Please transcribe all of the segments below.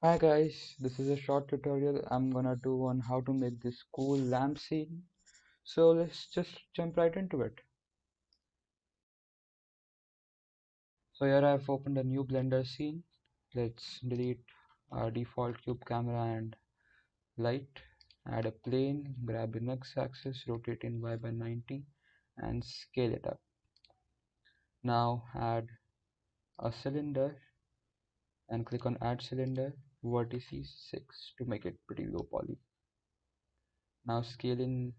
Hi guys, this is a short tutorial I'm gonna do on how to make this cool lamp scene. So let's just jump right into it. So here I've opened a new Blender scene. Let's delete our default cube camera and light. Add a plane, grab the x-axis, rotate in Y by 90 and scale it up. Now add a cylinder and click on add cylinder, vertices 6 to make it pretty low poly. Now scale in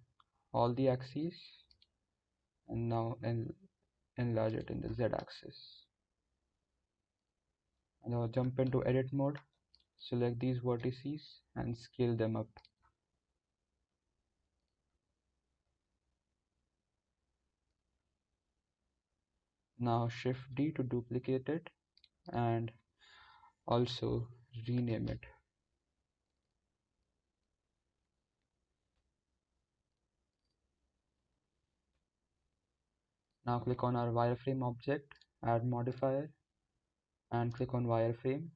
all the axes and now enlarge it in the Z axis. Now jump into edit mode, select these vertices and scale them up. Now shift D to duplicate it and also rename it. Now click on our wireframe object, add modifier and click on wireframe.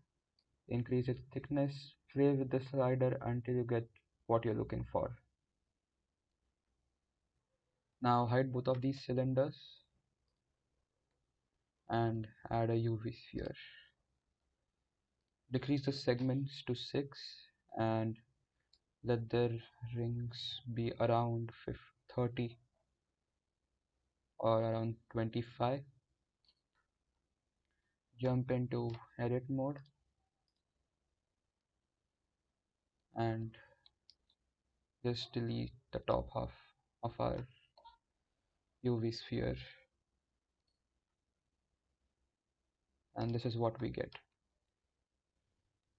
Increase its thickness, play with the slider until you get what you're looking for. Now hide both of these cylinders and add a UV sphere. Decrease the segments to 6 and let their rings be around 30 or around 25. Jump into edit mode and just delete the top half of our UV sphere, and this is what we get.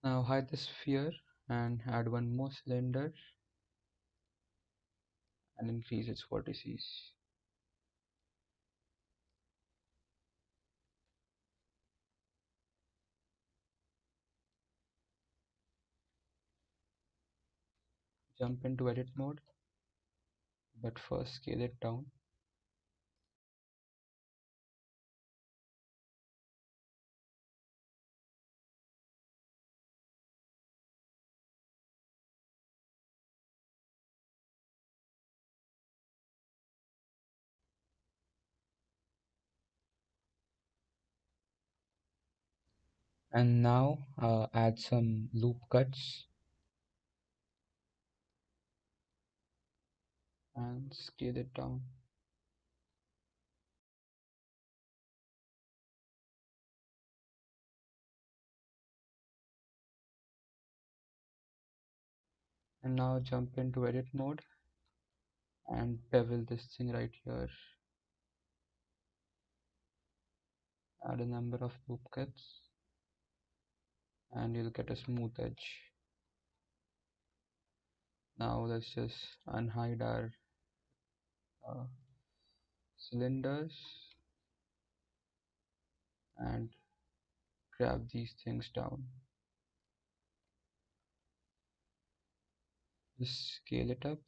Now hide the sphere and add one more cylinder and increase its vertices. Jump into edit mode, but first scale it down. And now add some loop cuts and scale it down. And now jump into edit mode and bevel this thing right here. Add a number of loop cuts and you'll get a smooth edge. Now let's just unhide our uh, cylinders and grab these things down. Just scale it up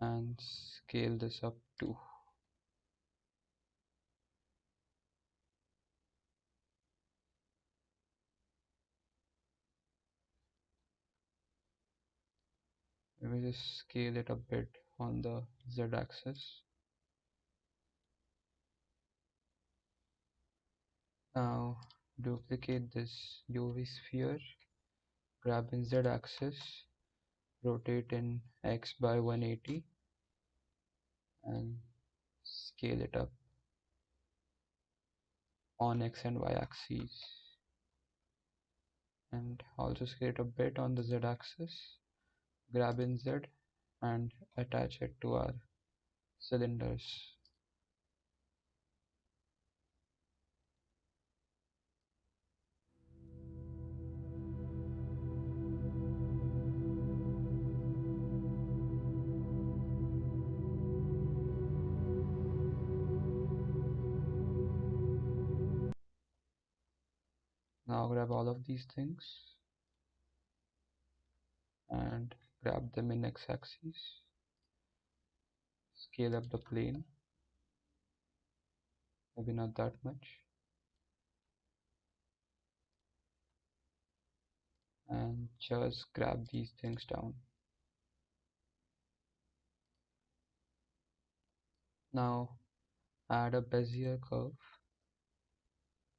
and scale this up too. Maybe just scale it a bit on the Z axis. Now duplicate this UV sphere, grab in Z axis, rotate in X by 180 and scale it up on X and Y axes, and also scale it a bit on the Z axis. Grab in Z and attach it to our cylinders. Now grab all of these things and grab them in x-axis, scale up the plane, maybe not that much, and just grab these things down. Now add a Bezier curve,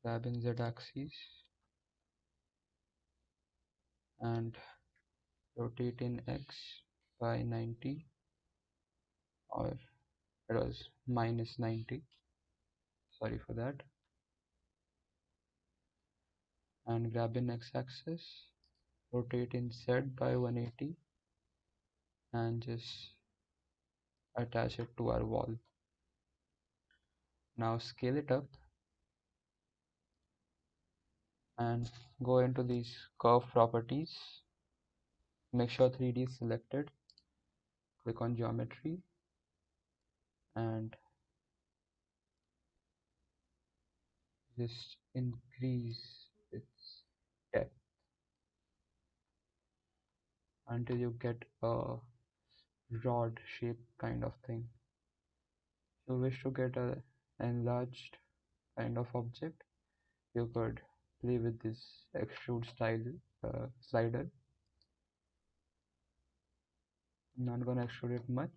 grabbing Z axis and rotate in X by 90, or it was minus 90, sorry for that, and grab in X axis, rotate in Z by 180 and just attach it to our wall. Now scale it up and go into these curve properties. Make sure 3D is selected. Click on geometry and just increase its depth until you get a rod shape kind of thing. If you wish to get a enlarged kind of object, you could play with this extrude style slider. I'm not gonna extrude it much,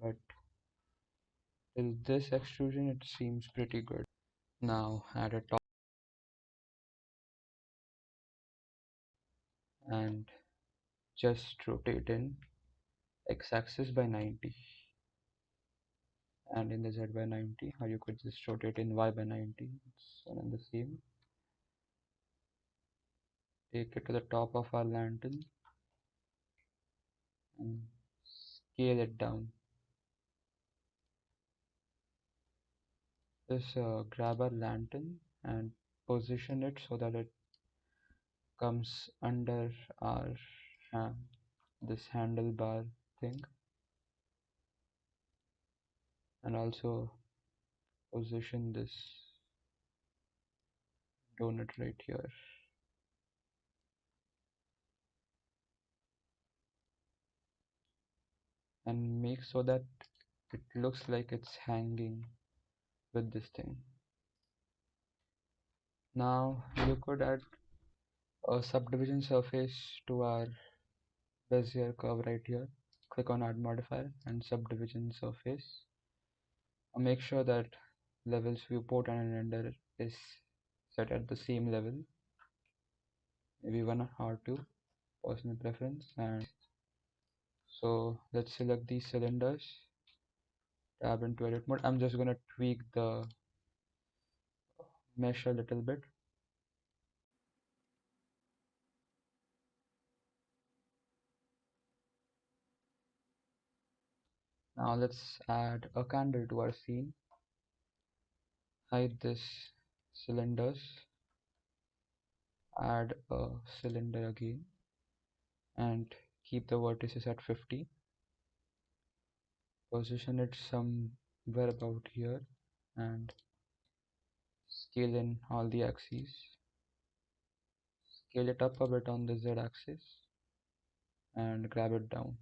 but till this extrusion it seems pretty good. Now add a top and just rotate in x-axis by 90 and in the z by 90, or you could just rotate in y by 90. It's one and the same. Take it to the top of our lantern and scale it down. Just grab our lantern and position it so that it comes under our this handlebar thing, and also position this donut right here. And make so that it looks like it's hanging with this thing. Now you could add a subdivision surface to our Bezier curve right here. Click on add modifier and subdivision surface. Make sure that levels viewport and render is set at the same level, maybe 1 or 2, personal preference. And so let's select these cylinders, tab into edit mode. I'm just gonna tweak the mesh a little bit. Now let's add a candle to our scene. Hide this cylinders, add a cylinder again and keep the vertices at 50. Position it somewhere about here and scale in all the axes. Scale it up a bit on the Z axis and grab it down.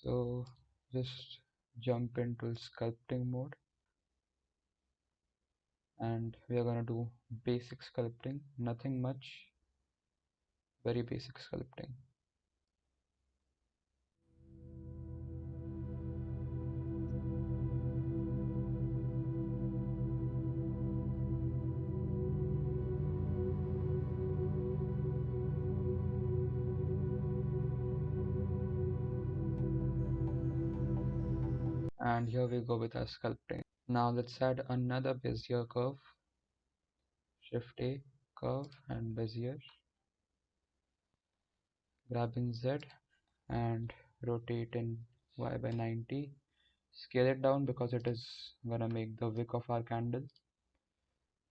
So just jump into sculpting mode and we are gonna do basic sculpting, nothing much, very basic sculpting. And here we go with our sculpting. Now let's add another Bezier curve, Shift A, curve and Bezier. Grab in Z and rotate in Y by 90. Scale it down because it is gonna make the wick of our candle,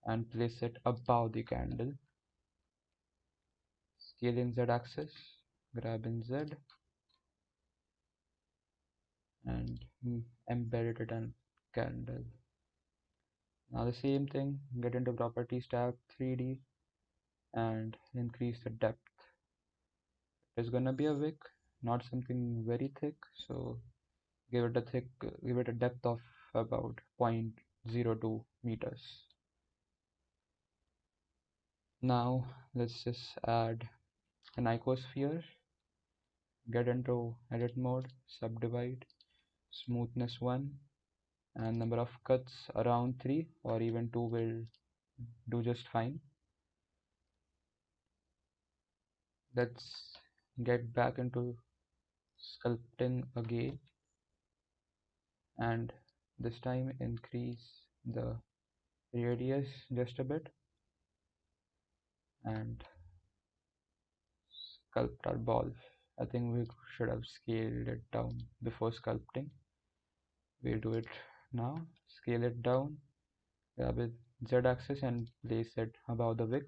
and place it above the candle. Scale in Z axis, grab in Z and embed it in candle. Now the same thing, get into properties tab, 3D and increase the depth. It's gonna be a wick, not something very thick, so give it a depth of about 0.02 meters. Now let's just add an icosphere, get into edit mode, subdivide, smoothness 1, and number of cuts around 3 or even 2 will do just fine. Let's get back into sculpting again, and this time increase the radius just a bit and sculpt our ball. I think we should have scaled it down before sculpting. We'll do it now. Scale it down, grab a Z axis and place it above the wick.